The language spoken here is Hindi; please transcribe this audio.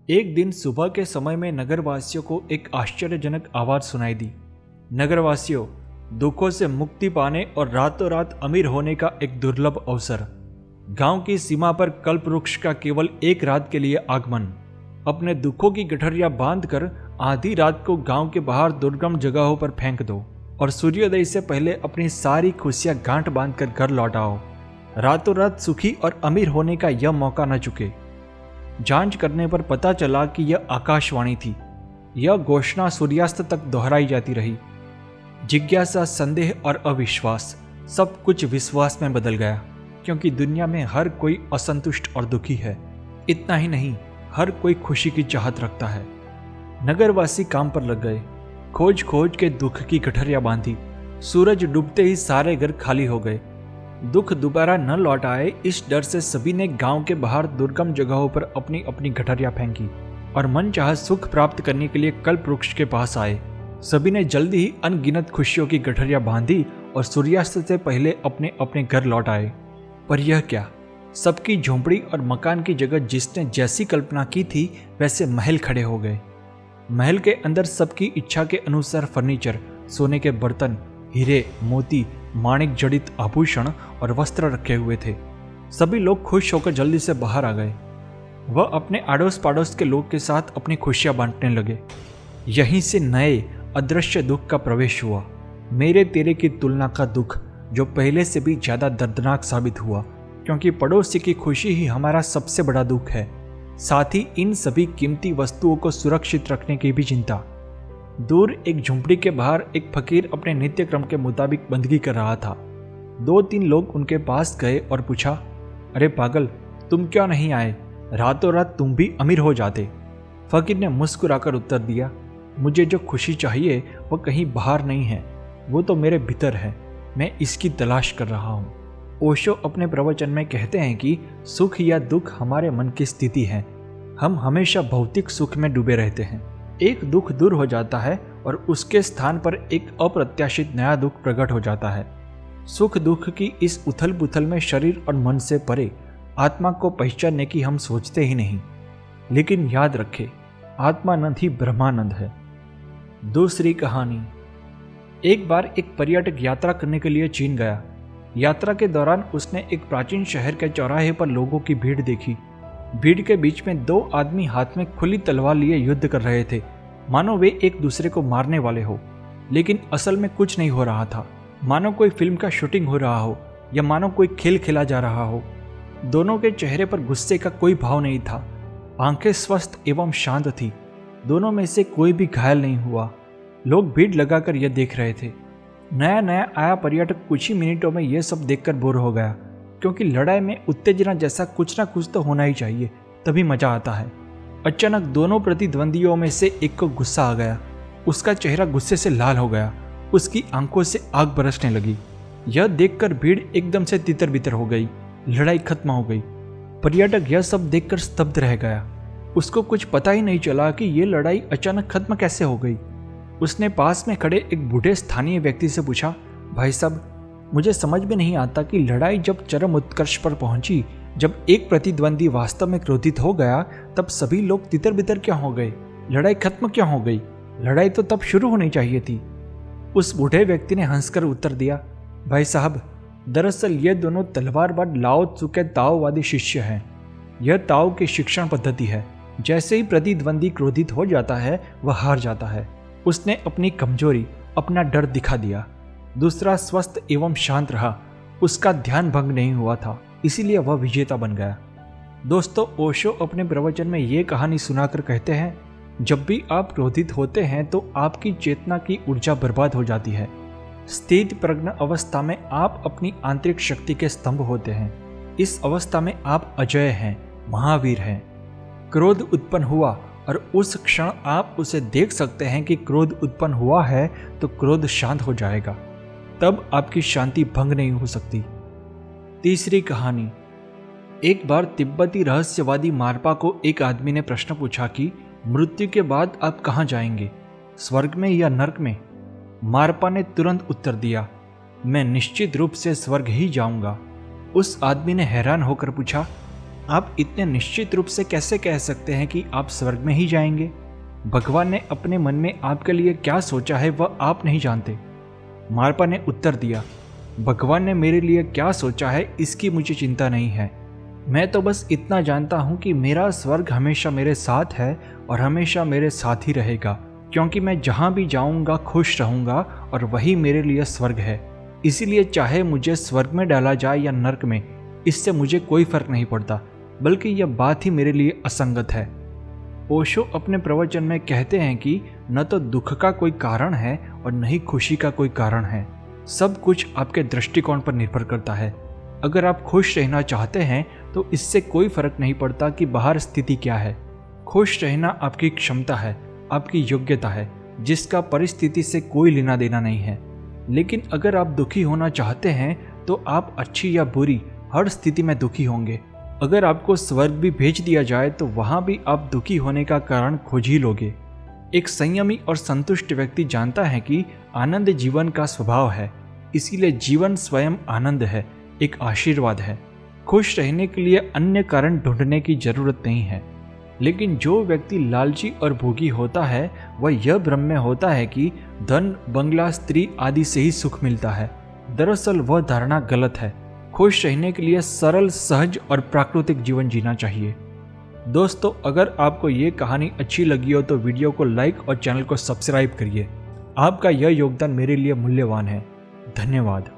एक दिन सुबह के समय में नगरवासियों को एक आश्चर्यजनक आवाज सुनाई दी। नगरवासियों, दुखों से मुक्ति पाने और रातों रात अमीर होने का एक दुर्लभ अवसर। गांव की सीमा पर कल्प वृक्ष का केवल एक रात के लिए आगमन। अपने दुखों की गठरियां बांधकर आधी रात को गांव के बाहर दुर्गम जगहों पर फेंक दो और सूर्योदय से पहले अपनी सारी खुशियां गांठ बांधकर घर लौट आओ। रातों रात सुखी और अमीर होने का यह मौका न चुके। जांच करने पर पता चला कि यह आकाशवाणी थी। यह घोषणा सूर्यास्त तक दोहराई जाती रही। जिज्ञासा, संदेह और अविश्वास, सब कुछ विश्वास में बदल गया, क्योंकि दुनिया में हर कोई असंतुष्ट और दुखी है। इतना ही नहीं, हर कोई खुशी की चाहत रखता है। नगरवासी काम पर लग गए। खोज खोज के दुख की गठरियां बांधी। सूरज डूबते ही सारे घर खाली हो गए। दुख दोबारा न लौट आए, इस डर से सभी ने गांव के बाहर दुर्गम जगहों पर अपनी अपनी गठरियां फेंकी और मनचाहा सुख प्राप्त करने के लिए कल्प वृक्ष के पास आए। सभी ने जल्दी ही अनगिनत खुशियों की गठरियां बांधी और सूर्यास्त से पहले अपने अपने घर लौट आए। पर यह क्या, सबकी झोंपड़ी और मकान की जगह जिसने जैसी कल्पना की थी वैसे महल खड़े हो गए। महल के अंदर सबकी इच्छा के अनुसार फर्नीचर, सोने के बर्तन, हीरे, मोती, माणिक जड़ित आभूषण और वस्त्र रखे हुए थे। सभी लोग खुश होकर जल्दी से बाहर आ गए। वह अपने आड़ोस पाड़ोस के लोग के साथ अपनी खुशियां बांटने लगे। यहीं से नए अदृश्य दुख का प्रवेश हुआ। मेरे तेरे की तुलना का दुख, जो पहले से भी ज्यादा दर्दनाक साबित हुआ, क्योंकि पड़ोसी की खुशी ही हमारा सबसे बड़ा दुख है। साथ ही इन सभी कीमती वस्तुओं को सुरक्षित रखने की भी चिंता। दूर एक झुंपड़ी के बाहर एक फकीर अपने नित्य क्रम के मुताबिक बंदगी कर रहा था। 2-3 लोग उनके पास गए और पूछा, अरे पागल, तुम क्यों नहीं आए? रातों रात तुम भी अमीर हो जाते। फकीर ने मुस्कुराकर उत्तर दिया, मुझे जो खुशी चाहिए वह कहीं बाहर नहीं है, वो तो मेरे भीतर है। मैं इसकी तलाश कर रहा हूँ। ओशो अपने प्रवचन में कहते हैं कि सुख या दुख हमारे मन की स्थिति है। हम हमेशा भौतिक सुख में डूबे रहते हैं। एक दुख दूर हो जाता है और उसके स्थान पर एक अप्रत्याशित नया दुख प्रकट हो जाता है। सुख दुख की इस उथल पुथल में शरीर और मन से परे आत्मा को पहचानने की हम सोचते ही नहीं। लेकिन याद रखें, आत्मानंद ही ब्रह्मानंद है। दूसरी कहानी। एक बार एक पर्यटक यात्रा करने के लिए चीन गया। यात्रा के दौरान उसने एक प्राचीन शहर के चौराहे पर लोगों की भीड़ देखी। भीड़ के बीच में 2 आदमी हाथ में खुली तलवार लिए युद्ध कर रहे थे, मानो वे एक दूसरे को मारने वाले हो। लेकिन असल में कुछ नहीं हो रहा था। मानो कोई फिल्म का शूटिंग हो रहा हो या मानो कोई खेल खेला जा रहा हो। दोनों के चेहरे पर गुस्से का कोई भाव नहीं था। आंखें स्वस्थ एवं शांत थी। दोनों में से कोई भी घायल नहीं हुआ। लोग भीड़ लगाकर यह देख रहे थे। नया नया आया पर्यटक कुछ ही मिनटों में यह सब देखकर बोर हो गया, क्योंकि लड़ाई में उत्तेजना जैसा कुछ ना कुछ तो होना ही चाहिए, तभी मजा आता है। अचानक दोनों प्रतिद्वंदियों में से एक को गुस्सा आ गया। उसका चेहरा गुस्से से लाल हो गया। उसकी आंखों से आग बरसने लगी। यह देखकर भीड़ एकदम से तितर बितर हो गई। लड़ाई खत्म हो गई। पर्यटक यह सब देखकर स्तब्ध रह गया। उसको कुछ पता ही नहीं चला कि यह लड़ाई अचानक खत्म कैसे हो गई। उसने पास में खड़े एक बूढ़े स्थानीय व्यक्ति से पूछा, भाई साहब, मुझे समझ में नहीं आता कि लड़ाई जब चरम उत्कर्ष पर पहुंची, जब एक प्रतिद्वंदी वास्तव में क्रोधित हो गया, तब सभी लोग तितर बितर क्यों हो गए? लड़ाई खत्म क्यों हो गई? लड़ाई तो तब शुरू होनी चाहिए थी। उस बूढ़े व्यक्ति ने हंसकर उत्तर दिया, भाई साहब, दरअसल ये दोनों तलवारबाज लाओ त्सु के ताओवादी शिष्य हैं। यह ताओ की शिक्षण पद्धति है। जैसे ही प्रतिद्वंदी क्रोधित हो जाता है, वह हार जाता है। उसने अपनी कमजोरी, अपना डर दिखा दिया। दूसरा स्वस्थ एवं शांत रहा। उसका ध्यान भंग नहीं हुआ था, इसीलिए वह विजेता बन गया। दोस्तों, ओशो अपने प्रवचन में ये कहानी सुनाकर कहते हैं, जब भी आप क्रोधित होते हैं तो आपकी चेतना की ऊर्जा बर्बाद हो जाती है। स्थित प्रज्ञ अवस्था में आप अपनी आंतरिक शक्ति के स्तंभ होते हैं। इस अवस्था में आप अजय हैं, महावीर हैं। क्रोध उत्पन्न हुआ और उस क्षण आप उसे देख सकते हैं कि क्रोध उत्पन्न हुआ है, तो क्रोध शांत हो जाएगा। तब आपकी शांति भंग नहीं हो सकती। तीसरी कहानी। एक बार तिब्बती रहस्यवादी मारपा को एक आदमी ने प्रश्न पूछा कि मृत्यु के बाद आप कहाँ जाएंगे, स्वर्ग में या नरक में? मारपा ने तुरंत उत्तर दिया, मैं निश्चित रूप से स्वर्ग ही जाऊंगा। उस आदमी ने हैरान होकर पूछा, आप इतने निश्चित रूप से कैसे कह सकते हैं कि आप स्वर्ग में ही जाएंगे? भगवान ने अपने मन में आपके लिए क्या सोचा है वह आप नहीं जानते। मारपा ने उत्तर दिया, भगवान ने मेरे लिए क्या सोचा है इसकी मुझे चिंता नहीं है। मैं तो बस इतना जानता हूँ कि मेरा स्वर्ग हमेशा मेरे साथ है और हमेशा मेरे साथ ही रहेगा, क्योंकि मैं जहाँ भी जाऊँगा खुश रहूँगा और वही मेरे लिए स्वर्ग है। इसीलिए चाहे मुझे स्वर्ग में डाला जाए या नर्क में, इससे मुझे कोई फर्क नहीं पड़ता, बल्कि यह बात ही मेरे लिए असंगत है। ओशो अपने प्रवचन में कहते हैं कि न तो दुख का कोई कारण है और न ही खुशी का कोई कारण है। सब कुछ आपके दृष्टिकोण पर निर्भर करता है। अगर आप खुश रहना चाहते हैं तो इससे कोई फर्क नहीं पड़ता कि बाहर स्थिति क्या है। खुश रहना आपकी क्षमता है, आपकी योग्यता है, जिसका परिस्थिति से कोई लेना देना नहीं है। लेकिन अगर आप दुखी होना चाहते हैं तो आप अच्छी या बुरी हर स्थिति में दुखी होंगे। अगर आपको स्वर्ग भी भेज दिया जाए तो वहां भी आप दुखी होने का कारण खोज ही लोगे। एक संयमी और संतुष्ट व्यक्ति जानता है कि आनंद जीवन का स्वभाव है, इसीलिए जीवन स्वयं आनंद है, एक आशीर्वाद है। खुश रहने के लिए अन्य कारण ढूंढने की जरूरत नहीं है। लेकिन जो व्यक्ति लालची और भोगी होता है वह यह भ्रम में होता है कि धन, बंगला, स्त्री आदि से ही सुख मिलता है। दरअसल वह धारणा गलत है। खुश रहने के लिए सरल, सहज और प्राकृतिक जीवन जीना चाहिए। दोस्तों, अगर आपको ये कहानी अच्छी लगी हो तो वीडियो को लाइक और चैनल को सब्सक्राइब करिए। आपका यह योगदान मेरे लिए मूल्यवान है। धन्यवाद।